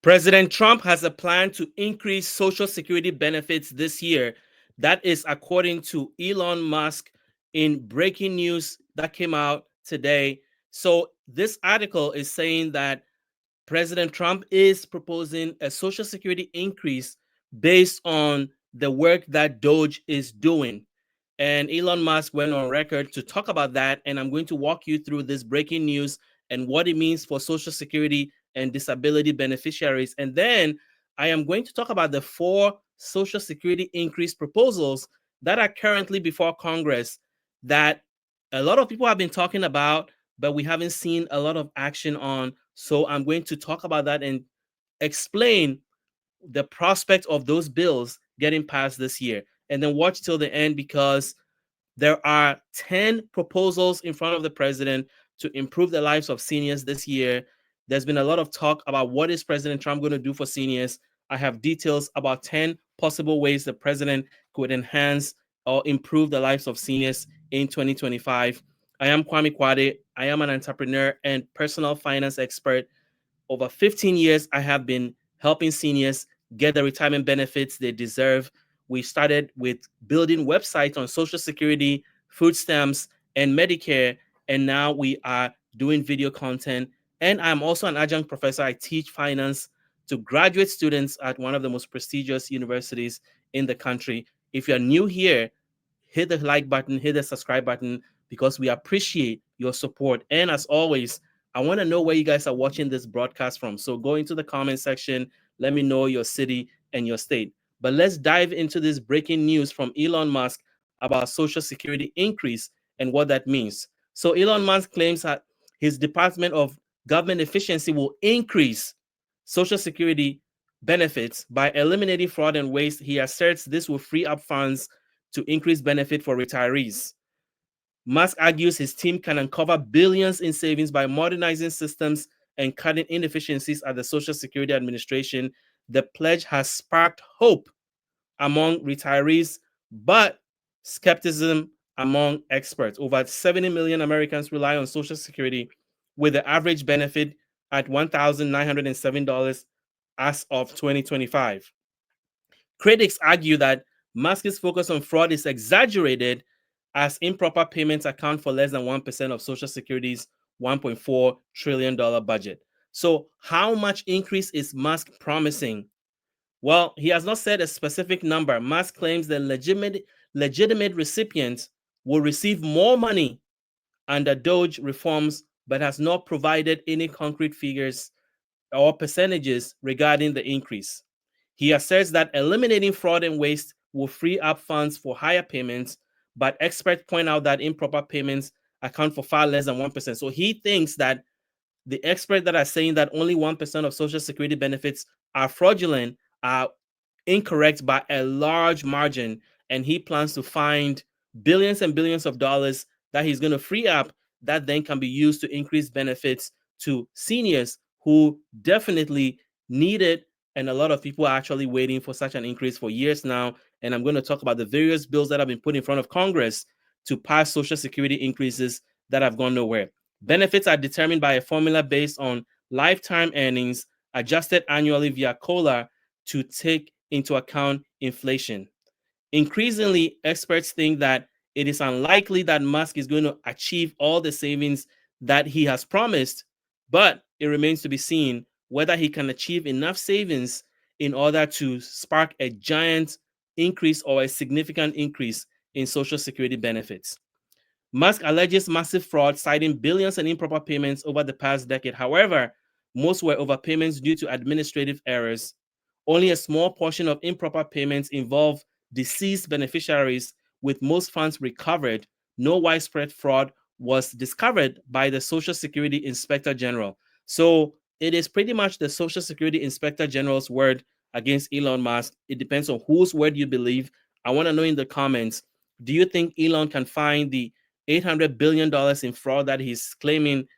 President Trump has a plan to increase Social Security benefits this year. That is according to Elon Musk in breaking news that came out today. So, this article is saying that President Trump is proposing a Social Security increase based on the work that Doge is doing. And Elon Musk went on record to talk about that. And I'm going to walk you through this breaking news and what it means for Social Security and disability beneficiaries. And then I am going to talk about the 4 Social Security increase proposals that are currently before Congress that a lot of people have been talking about, but we haven't seen a lot of action on. So I'm going to talk about that and explain the prospect of those bills getting passed this year. And then watch till the end because there are 10 proposals in front of the president to improve the lives of seniors this year. There's been a lot of talk about what is President Trump going to do for seniors. I have details about 10 possible ways the president could enhance or improve the lives of seniors in 2025. I am Kwame Kwade. I am an entrepreneur and personal finance expert. Over 15 years, I have been helping seniors get the retirement benefits they deserve. We started with building websites on Social Security, food stamps, and Medicare, and now we are doing video content. And I'm also an adjunct professor. I teach finance to graduate students at one of the most prestigious universities in the country. If you're new here, hit the like button, hit the subscribe button, because we appreciate your support. And as always, I want to know where you guys are watching this broadcast from. So go into the comment section, let me know your city and your state. But let's dive into this breaking news from Elon Musk about Social Security increase and what that means. So Elon Musk claims that his Department of Government Efficiency will increase Social Security benefits by eliminating fraud and waste. He asserts this will free up funds to increase benefit for retirees. Musk argues his team can uncover billions in savings by modernizing systems and cutting inefficiencies at the Social Security Administration. The pledge has sparked hope among retirees, but skepticism among experts. Over 70 million Americans rely on Social Security, with the average benefit at $1,907 as of 2025. Critics argue that Musk's focus on fraud is exaggerated, as improper payments account for less than 1% of Social Security's $1.4 trillion budget. So, how much increase is Musk promising? Well, he has not said a specific number. Musk claims the legitimate recipients will receive more money under Doge reforms, but has not provided any concrete figures or percentages regarding the increase. He asserts that eliminating fraud and waste will free up funds for higher payments, but experts point out that improper payments account for far less than 1%. So he thinks that the experts that are saying that only 1% of Social Security benefits are fraudulent are incorrect by a large margin, and he plans to find billions and billions of dollars that he's going to free up that then can be used to increase benefits to seniors who definitely need it. And a lot of people are actually waiting for such an increase for years now. And I'm going to talk about the various bills that have been put in front of Congress to pass Social Security increases that have gone nowhere. Benefits are determined by a formula based on lifetime earnings, adjusted annually via COLA to take into account inflation. Increasingly, experts think that it is unlikely that Musk is going to achieve all the savings that he has promised, but it remains to be seen whether he can achieve enough savings in order to spark a giant increase or a significant increase in Social Security benefits. Musk alleges massive fraud, citing billions in improper payments over the past decade. However, most were overpayments due to administrative errors. Only a small portion of improper payments involve deceased beneficiaries, with most funds recovered. No widespread fraud was discovered by the Social Security Inspector General. So it is pretty much the Social Security Inspector General's word against Elon Musk. It depends on whose word you believe. I want to know in the comments, do you think Elon can find the $800 billion in fraud that he's claiming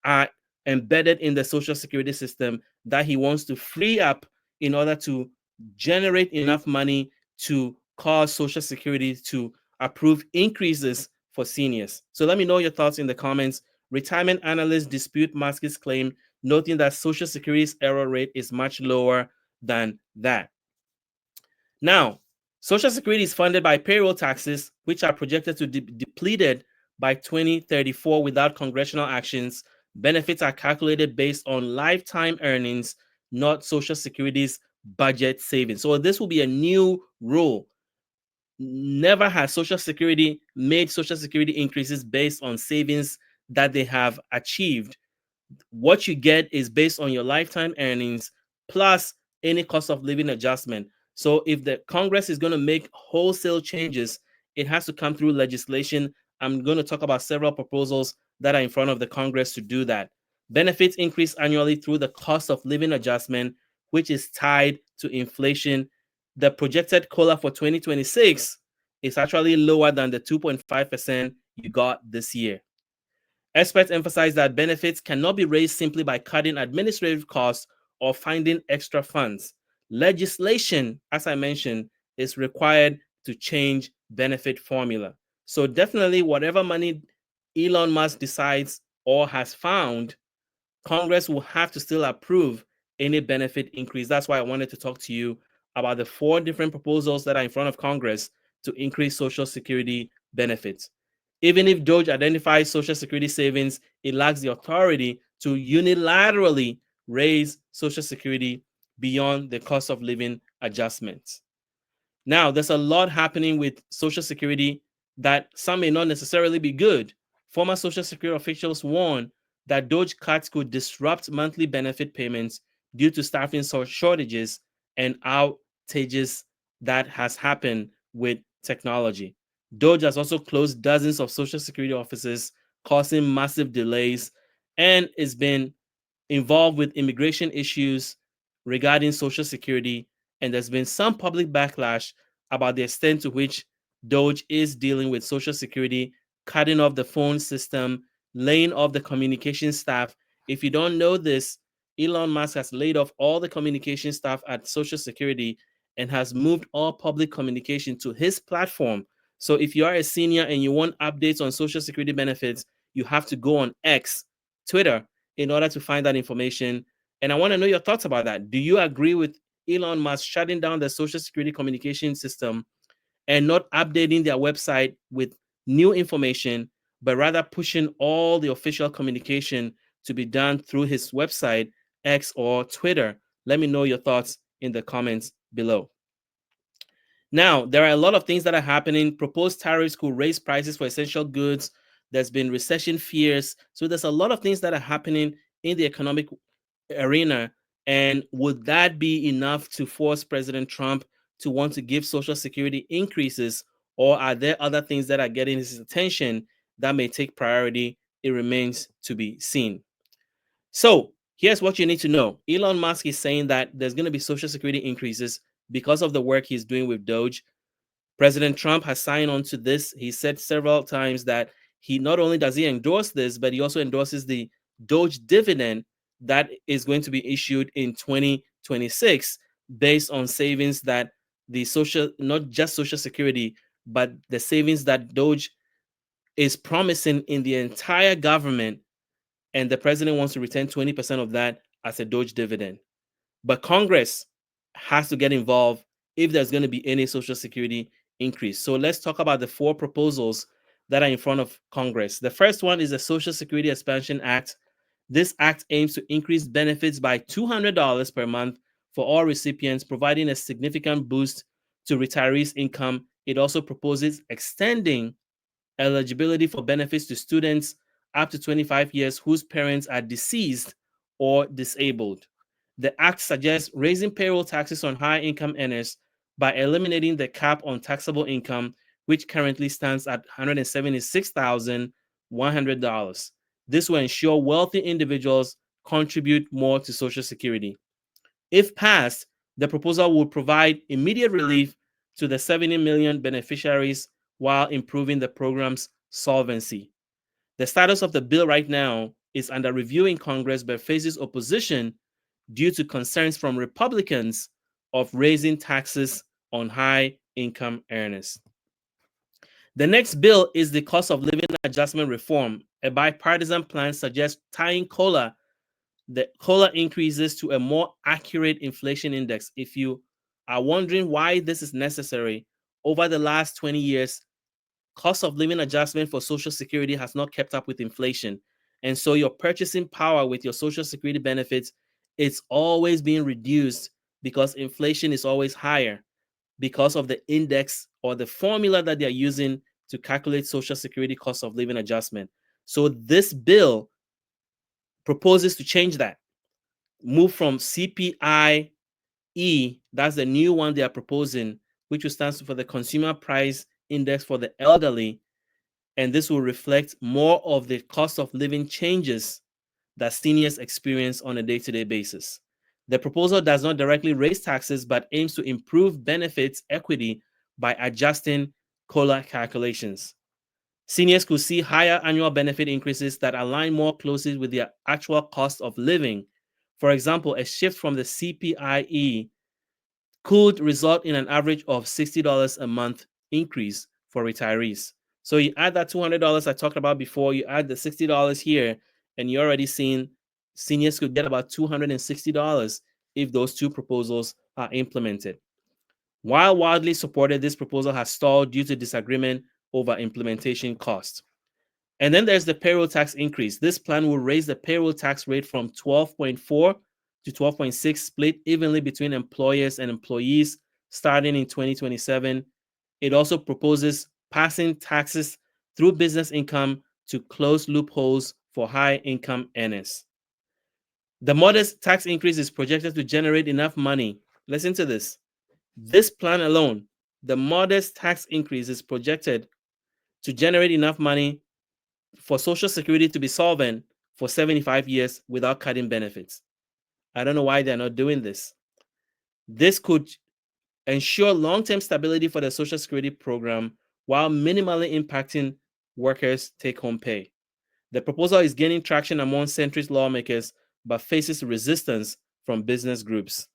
are embedded in the Social Security system that he wants to free up in order to generate enough money to cause Social Security to approve increases for seniors? So let me know your thoughts in the comments. Retirement analysts dispute Musk's claim noting that Social Security's error rate is much lower than that. Now, Social Security is funded by payroll taxes, which are projected to be depleted by 2034 without congressional actions. Benefits are calculated based on lifetime earnings, not Social Security's budget savings. So this will be a new rule. Never has Social Security made Social Security increases based on savings that they have achieved. What you get is based on your lifetime earnings plus any cost of living adjustment. So if the Congress is going to make wholesale changes, it has to come through legislation. I'm going to talk about several proposals that are in front of the Congress to do that. Benefits increase annually through the cost of living adjustment, which is tied to inflation. The projected COLA for 2026 is actually lower than the 2.5% you got this year. Experts emphasize that benefits cannot be raised simply by cutting administrative costs or finding extra funds. Legislation, as I mentioned, is required to change benefit formula. So definitely whatever money Elon Musk decides or has found, Congress will have to still approve any benefit increase. That's why I wanted to talk to you about the 4 different proposals that are in front of Congress to increase Social Security benefits. Even if DOGE identifies Social Security savings, it lacks the authority to unilaterally raise Social Security beyond the cost of living adjustments. Now, there's a lot happening with Social Security that some may not necessarily be good. Former Social Security officials warn that DOGE cuts could disrupt monthly benefit payments due to staffing shortages and outages that has happened with technology. DOGE has also closed dozens of Social Security offices, causing massive delays, and it's been involved with immigration issues regarding Social Security, and there's been some public backlash about the extent to which DOGE is dealing with Social Security, cutting off the phone system, laying off the communication staff. If you don't know this, Elon Musk has laid off all the communication staff at Social Security and has moved all public communication to his platform. So if you are a senior and you want updates on Social Security benefits, you have to go on X, Twitter, in order to find that information. And I want to know your thoughts about that. Do you agree with Elon Musk shutting down the Social Security communication system and not updating their website with new information, but rather pushing all the official communication to be done through his website, X, or Twitter? Let me know your thoughts in the comments below. Now, there are a lot of things that are happening. Proposed tariffs could raise prices for essential goods. There's been recession fears. So there's a lot of things that are happening in the economic arena. And would that be enough to force President Trump to want to give Social Security increases? Or are there other things that are getting his attention that may take priority? It remains to be seen. So here's what you need to know. Elon Musk is saying that there's going to be Social Security increases because of the work he's doing with DOGE. President Trump has signed on to this. He said several times that he not only does he endorse this, but he also endorses the DOGE dividend that is going to be issued in 2026 based on savings that the not just Social Security, but the savings that DOGE is promising in the entire government. And the president wants to return 20% of that as a DOGE dividend. But Congress has to get involved if there's going to be any Social Security increase. So let's talk about the 4 proposals that are in front of Congress. The first one is the Social Security Expansion Act. This act aims to increase benefits by $200 per month for all recipients, providing a significant boost to retirees' income. It also proposes extending eligibility for benefits to students up to 25 years whose parents are deceased or disabled. The act suggests raising payroll taxes on high income earners by eliminating the cap on taxable income, which currently stands at $176,100. This will ensure wealthy individuals contribute more to Social Security. If passed, the proposal would provide immediate relief to the 70 million beneficiaries while improving the program's solvency. The status of the bill right now is under review in Congress but faces opposition due to concerns from Republicans of raising taxes on high income earners. The next bill is the cost of living adjustment reform. A bipartisan plan suggests tying COLA the COLA increases to a more accurate inflation index. If you are wondering why this is necessary, over the last 20 years, cost of living adjustment for Social Security has not kept up with inflation. And so your purchasing power with your Social Security benefits, it's always being reduced because inflation is always higher because of the index or the formula that they're using to calculate Social Security cost of living adjustment. So this bill proposes to change that, move from CPIE, that's the new one they are proposing, which stands for the Consumer Price Index for the elderly, and this will reflect more of the cost of living changes that seniors experience on a day-to-day basis. The proposal does not directly raise taxes, but aims to improve benefits equity by adjusting COLA calculations. Seniors could see higher annual benefit increases that align more closely with their actual cost of living. For example, a shift from the CPIE could result in an average of $60 a month increase for retirees. So you add that $200 I talked about before, you add the $60 here, and you're already seeing seniors could get about $260 if those two proposals are implemented. While widely supported, this proposal has stalled due to disagreement over implementation cost. And then there's the payroll tax increase. This plan will raise the payroll tax rate from 12.4 to 12.6, split evenly between employers and employees starting in 2027. It also proposes passing taxes through business income to close loopholes for high income earners. The modest tax increase is projected to generate enough money. Listen to this. This plan alone, the modest tax increase is projected to generate enough money for Social Security to be solvent for 75 years without cutting benefits. I don't know why they're not doing this. This could ensure long-term stability for the Social Security program while minimally impacting workers' take-home pay. The proposal is gaining traction among centrist lawmakers but faces resistance from business groups.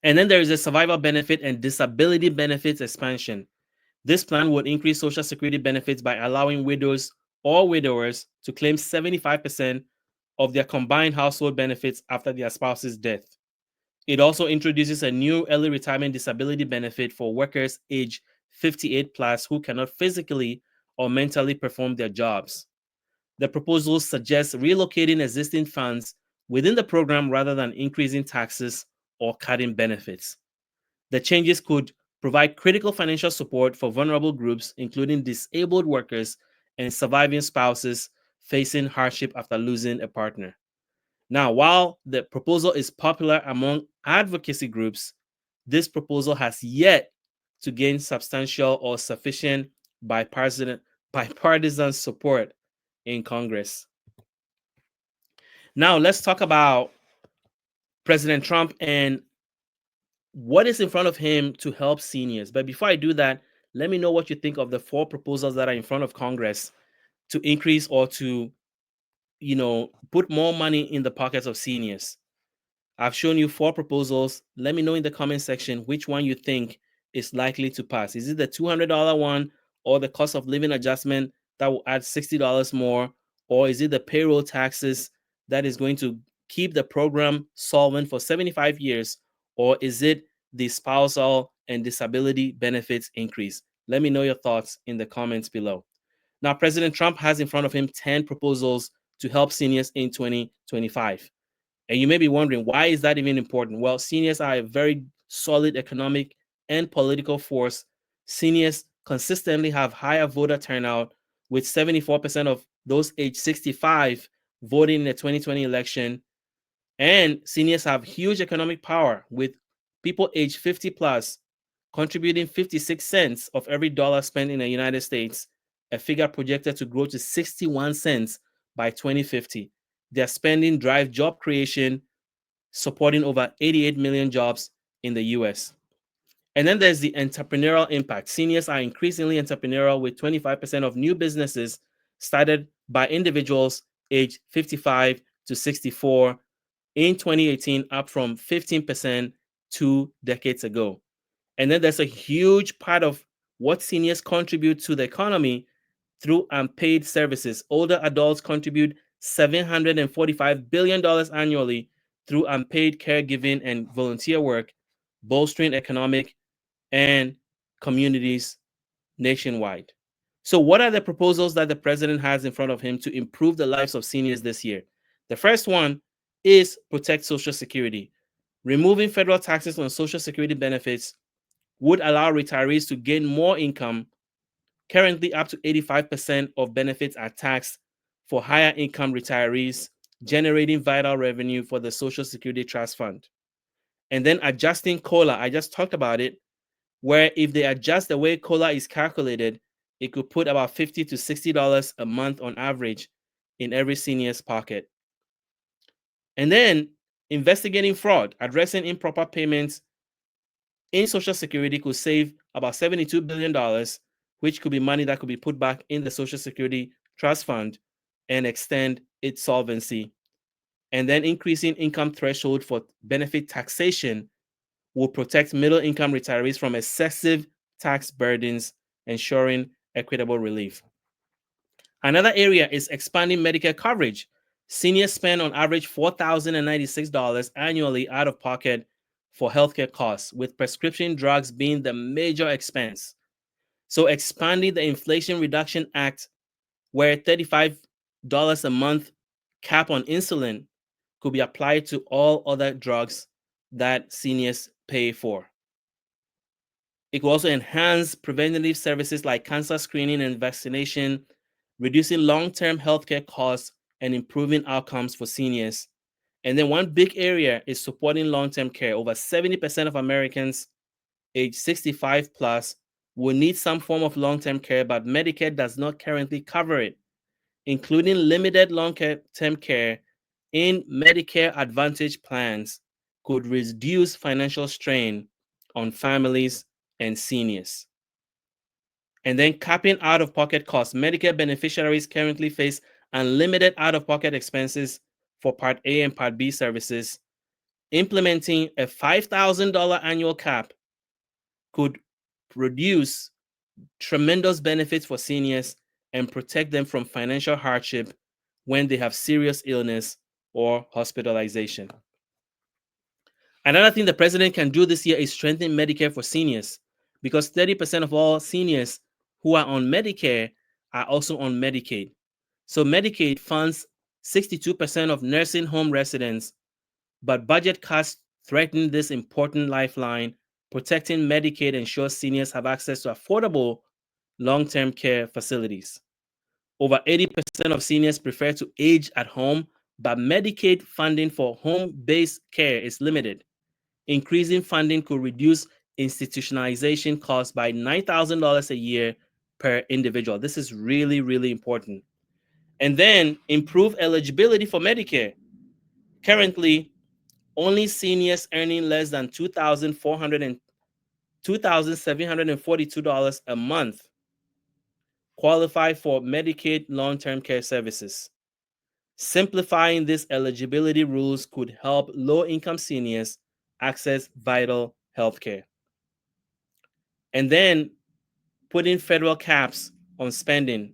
And then there is a survival benefit and disability benefits expansion. This plan would increase Social Security benefits by allowing widows or widowers to claim 75% of their combined household benefits after their spouse's death. It also introduces a new early retirement disability benefit for workers age 58 plus who cannot physically or mentally perform their jobs. The proposal suggests relocating existing funds within the program rather than increasing taxes or cutting benefits. The changes could provide critical financial support for vulnerable groups, including disabled workers and surviving spouses facing hardship after losing a partner. Now, while the proposal is popular among advocacy groups, this proposal has yet to gain substantial or sufficient bipartisan support in Congress. Now, let's talk about President Trump and what is in front of him to help seniors. But before I do that, let me know what you think of the four proposals that are in front of Congress to increase or to, put more money in the pockets of seniors. I've shown you four proposals. Let me know in the comment section which one you think is likely to pass. Is it the $200 one or the cost of living adjustment that will add $60 more? Or is it the payroll taxes that is going to keep the program solvent for 75 years? Or is it the spousal and disability benefits increase? Let me know your thoughts in the comments below. Now, President Trump has in front of him 10 proposals to help seniors in 2025. And you may be wondering, why is that even important? Well, seniors are a very solid economic and political force. Seniors consistently have higher voter turnout, with 74% of those age 65 voting in the 2020 election. And seniors have huge economic power, with people age 50 plus contributing 56 cents of every dollar spent in the United States, a figure projected to grow to 61 cents by 2050. Their spending drives job creation, supporting over 88 million jobs in the US. And then there's the entrepreneurial impact. Seniors are increasingly entrepreneurial, with 25% of new businesses started by individuals aged 55 to 64 in 2018, up from 15% 2 decades ago. And then there's a huge part of what seniors contribute to the economy through unpaid services. Older adults contribute $745 billion annually through unpaid caregiving and volunteer work, bolstering economic and communities nationwide. So, what are the proposals that the president has in front of him to improve the lives of seniors this year? The first one is protect Social Security. Removing federal taxes on Social Security benefits would allow retirees to gain more income. Currently, up to 85% of benefits are taxed for higher income retirees, generating vital revenue for the Social Security Trust Fund. And then adjusting COLA, I just talked about it, where if they adjust the way COLA is calculated, it could put about $50 to $60 a month on average in every senior's pocket. And then investigating fraud, addressing improper payments in Social Security could save about $72 billion, which could be money that could be put back in the Social Security Trust Fund and extend its solvency. And then increasing income threshold for benefit taxation will protect middle-income retirees from excessive tax burdens, ensuring equitable relief. Another area is expanding Medicare coverage. Seniors spend on average $4,096 annually out of pocket for healthcare costs, with prescription drugs being the major expense. So expanding the Inflation Reduction Act, where $35 a month cap on insulin could be applied to all other drugs that seniors pay for. It will also enhance preventative services like cancer screening and vaccination, reducing long-term healthcare costs and improving outcomes for seniors. And then one big area is supporting long-term care. Over 70% of Americans age 65 plus will need some form of long-term care, but Medicare does not currently cover it, including limited long-term care in Medicare Advantage plans could reduce financial strain on families and seniors. And then capping out-of-pocket costs. Medicare beneficiaries currently face unlimited out-of-pocket expenses for Part A and Part B services. Implementing a $5,000 annual cap could produce tremendous benefits for seniors and protect them from financial hardship when they have serious illness or hospitalization. Another thing the president can do this year is strengthen Medicare for seniors, because 30% of all seniors who are on Medicare are also on Medicaid. So Medicaid funds 62% of nursing home residents, but budget cuts threaten this important lifeline. Protecting Medicaid ensures seniors have access to affordable long-term care facilities. Over 80% of seniors prefer to age at home, but Medicaid funding for home-based care is limited. Increasing funding could reduce institutionalization costs by $9,000 a year per individual. This is really, really important. And then improve eligibility for Medicare. Currently, only seniors earning less than $2,742 a month qualify for Medicaid long-term care services. Simplifying these eligibility rules could help low-income seniors access vital health care. And then putting federal caps on spending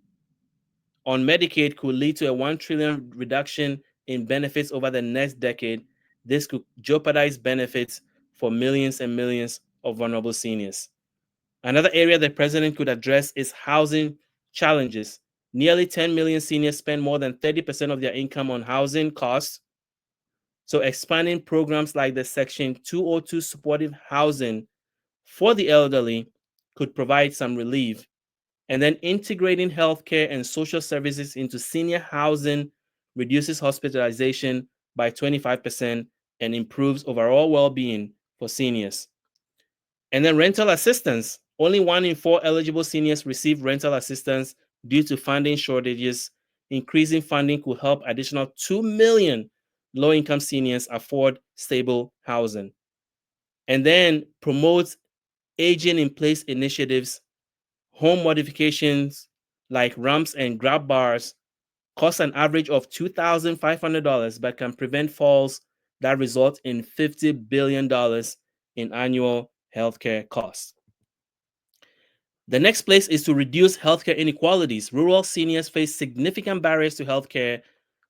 on Medicaid could lead to a $1 trillion reduction in benefits over the next decade. This could jeopardize benefits for millions and millions of vulnerable seniors. Another area the president could address is housing challenges. Nearly 10 million seniors spend more than 30% of their income on housing costs. So expanding programs like the Section 202 supportive housing for the elderly could provide some relief. And then integrating healthcare and social services into senior housing reduces hospitalization by 25% and improves overall well-being for seniors. And then rental assistance. Only 1 in 4 eligible seniors receive rental assistance due to funding shortages. Increasing funding could help additional 2 million low-income seniors afford stable housing. And then promote aging in place initiatives. Home modifications like ramps and grab bars cost an average of $2,500, but can prevent falls that result in $50 billion in annual healthcare costs. The next place is to reduce healthcare inequalities. Rural seniors face significant barriers to healthcare,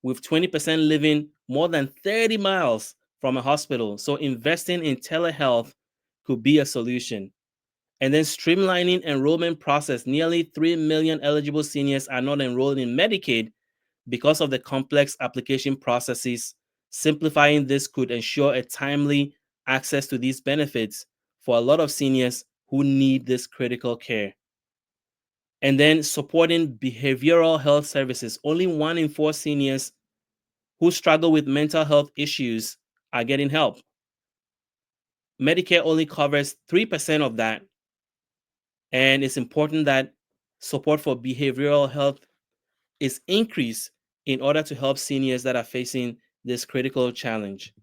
with 20% living more than 30 miles from a hospital. So investing in telehealth could be a solution. And then streamlining enrollment process. Nearly 3 million eligible seniors are not enrolled in Medicaid because of the complex application processes. Simplifying this could ensure a timely access to these benefits for a lot of seniors who need this critical care. And then supporting behavioral health services. Only 1 in 4 seniors who struggle with mental health issues are getting help. Medicare only covers 3% of that. And it's important that support for behavioral health is increased in order to help seniors that are facing this critical challenge.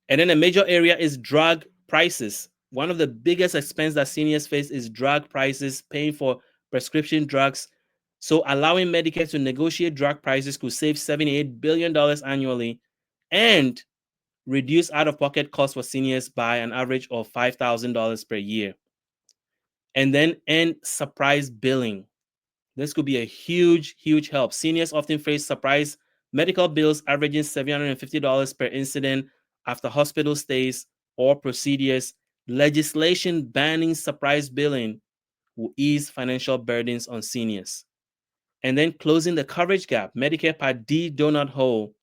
And then a major area is drug prices. One of the biggest expenses that seniors face is drug prices, paying for prescription drugs. So allowing Medicare to negotiate drug prices could save $78 billion annually and reduce out-of-pocket costs for seniors by an average of $5,000 per year. And then end surprise billing. This could be a huge, huge help. Seniors often face surprise medical bills averaging $750 per incident after hospital stays or procedures. Legislation banning surprise billing will ease financial burdens on seniors. And then closing the coverage gap. Medicare Part D donut hole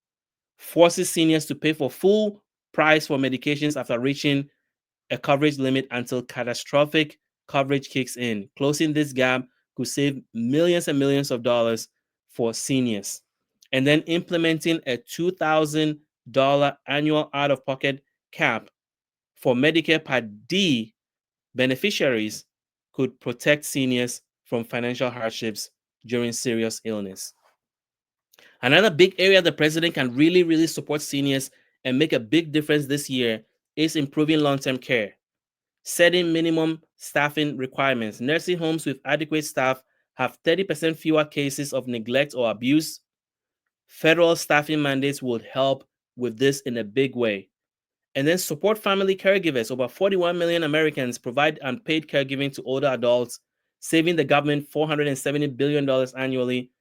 forces seniors to pay for full price for medications after reaching a coverage limit until catastrophic coverage kicks in. Closing this gap could save millions and millions of dollars for seniors. And then implementing a $2,000 annual out-of-pocket cap for Medicare Part D beneficiaries could protect seniors from financial hardships during serious illness. Another big area the president can really, really support seniors and make a big difference this year is improving long-term care. Setting minimum staffing requirements. Nursing homes with adequate staff have 30% fewer cases of neglect or abuse. Federal staffing mandates would help with this in a big way. And then support family caregivers. Over 41 million Americans provide unpaid caregiving to older adults, saving the government $470 billion annually.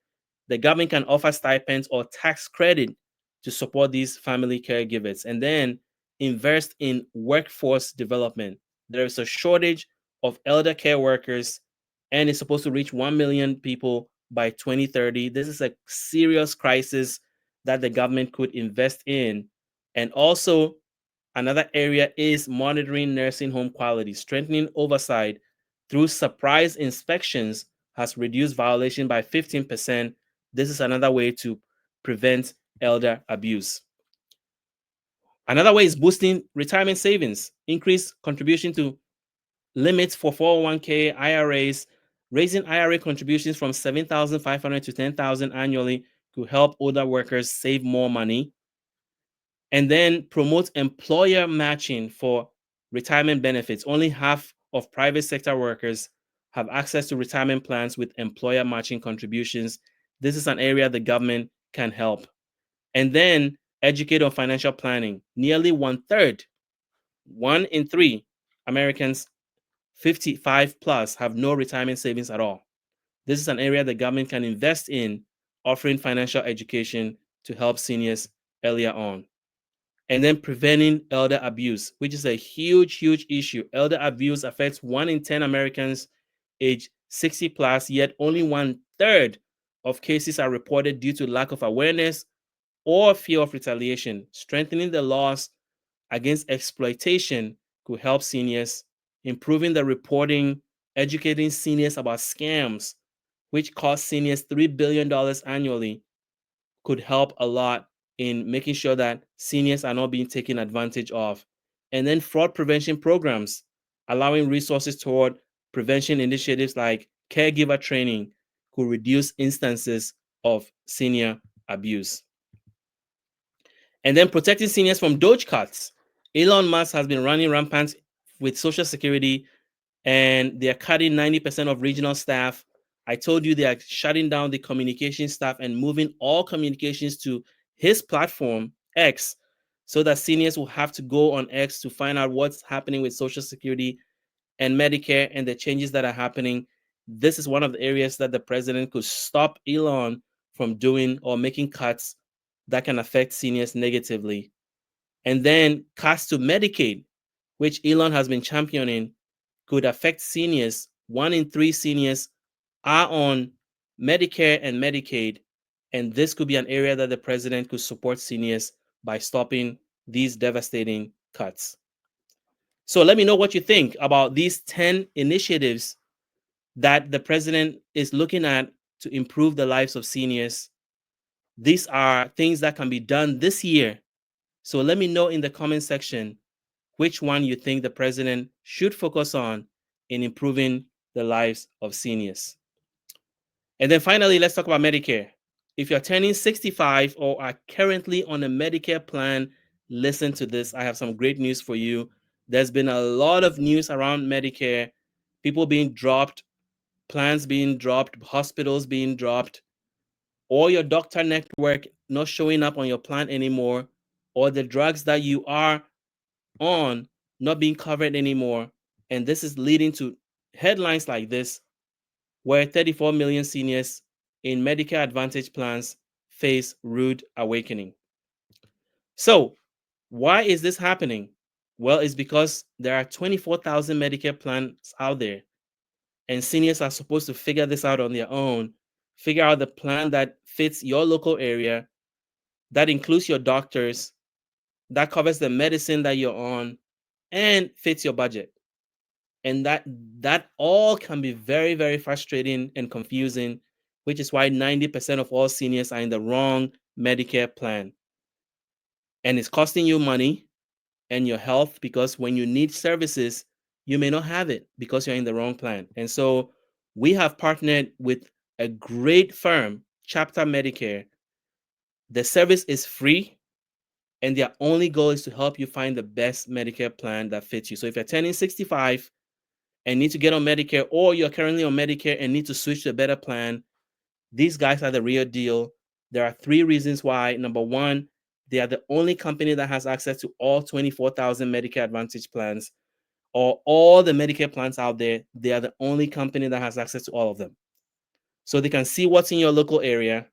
The government can offer stipends or tax credit to support these family caregivers. And then invest in workforce development. There is a shortage of elder care workers, and it's supposed to reach 1 million people by 2030. This is a serious crisis that the government could invest in. And also, another area is monitoring nursing home quality. Strengthening oversight through surprise inspections has reduced violation by 15%. This is another way to prevent elder abuse. Another way is boosting retirement savings. Increase contribution to limits for 401k IRAs. Raising IRA contributions from $7,500 to $10,000 annually could help older workers save more money. And then promote employer matching for retirement benefits. Only half of private sector workers have access to retirement plans with employer matching contributions. This is an area the government can help. And then educate on financial planning. Nearly 1/3, 1 in 3 Americans 55 plus have no retirement savings at all. This is an area the government can invest in, offering financial education to help seniors earlier on. And then preventing elder abuse, which is a huge, huge issue. Elder abuse affects 1 in 10 Americans age 60 plus, yet only 1/3 of cases are reported due to lack of awareness or fear of retaliation. Strengthening the laws against exploitation could help seniors. Improving the reporting, educating seniors about scams, which cost seniors $3 billion annually, could help a lot in making sure that seniors are not being taken advantage of. And then fraud prevention programs, allowing resources toward prevention initiatives like caregiver training could reduce instances of senior abuse. And then protecting seniors from Doge cuts. Elon Musk has been running rampant with Social Security, and they're cutting 90% of regional staff. I told you they are shutting down the communication staff and moving all communications to his platform, X, so that seniors will have to go on X to find out what's happening with Social Security and Medicare and the changes that are happening. This is one of the areas that the president could stop Elon from doing or making cuts that can affect seniors negatively. And then cuts to Medicaid, which Elon has been championing, could affect seniors. 1 in 3 seniors are on Medicare and Medicaid. And this could be an area that the president could support seniors by stopping these devastating cuts. So let me know what you think about these 10 initiatives that the president is looking at to improve the lives of seniors. These are things that can be done this year. So let me know in the comment section which one you think the president should focus on in improving the lives of seniors. And then finally, let's talk about Medicare. If you're turning 65 or are currently on a Medicare plan, listen to this. I have some great news for you. There's been a lot of news around Medicare, people being dropped, plans being dropped, hospitals being dropped, or your doctor network not showing up on your plan anymore, or the drugs that you are on not being covered anymore. And this is leading to headlines like this, where 34 million seniors in Medicare Advantage plans face rude awakening. So, why is this happening? Well, it's because there are 24,000 Medicare plans out there, and seniors are supposed to figure this out on their own, figure out the plan that fits your local area, that includes your doctors, that covers the medicine that you're on, and fits your budget. And that all can be very, very frustrating and confusing, which is why 90% of all seniors are in the wrong Medicare plan. And it's costing you money and your health, because when you need services, you may not have it because you're in the wrong plan. And so we have partnered with a great firm, Chapter Medicare. The service is free, and their only goal is to help you find the best Medicare plan that fits you. So if you're turning 65 and need to get on Medicare, or you're currently on Medicare and need to switch to a better plan, these guys are the real deal. There are 3 reasons why. Number 1, they are the only company that has access to all 24,000 Medicare Advantage plans, or all the Medicare plans out there. They are the only company that has access to all of them. So they can see what's in your local area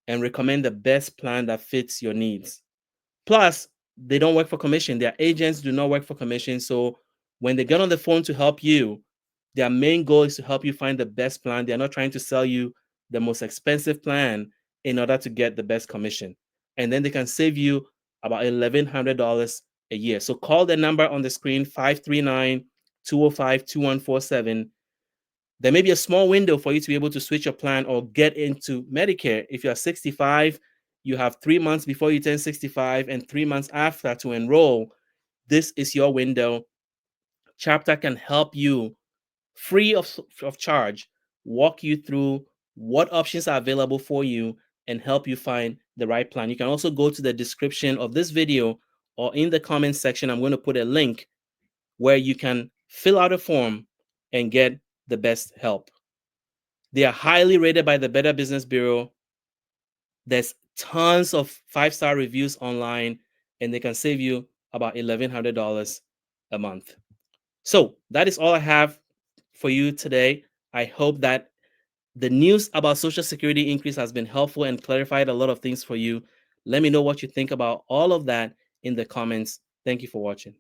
and recommend the best plan that fits your needs. Plus, they don't work for commission. Their agents do not work for commission. So when they get on the phone to help you, their main goal is to help you find the best plan. They're not trying to sell you the most expensive plan in order to get the best commission. And then they can save you about $1,100 a year. So call the number on the screen, 539-205-2147. There may be a small window for you to be able to switch your plan or get into Medicare. If you're 65, you have 3 months before you turn 65 and 3 months after to enroll. This is your window. Chapter can help you free of charge, walk you through what options are available for you and help you find the right plan. You can also go to the description of this video, or in the comment section, I'm going to put a link where you can fill out a form and get the best help. They are highly rated by the Better Business Bureau. There's tons of 5-star reviews online, and they can save you about $1,100 a month. So that is all I have for you today. I hope that the news about Social Security increase has been helpful and clarified a lot of things for you. Let me know what you think about all of that in the comments. Thank you for watching.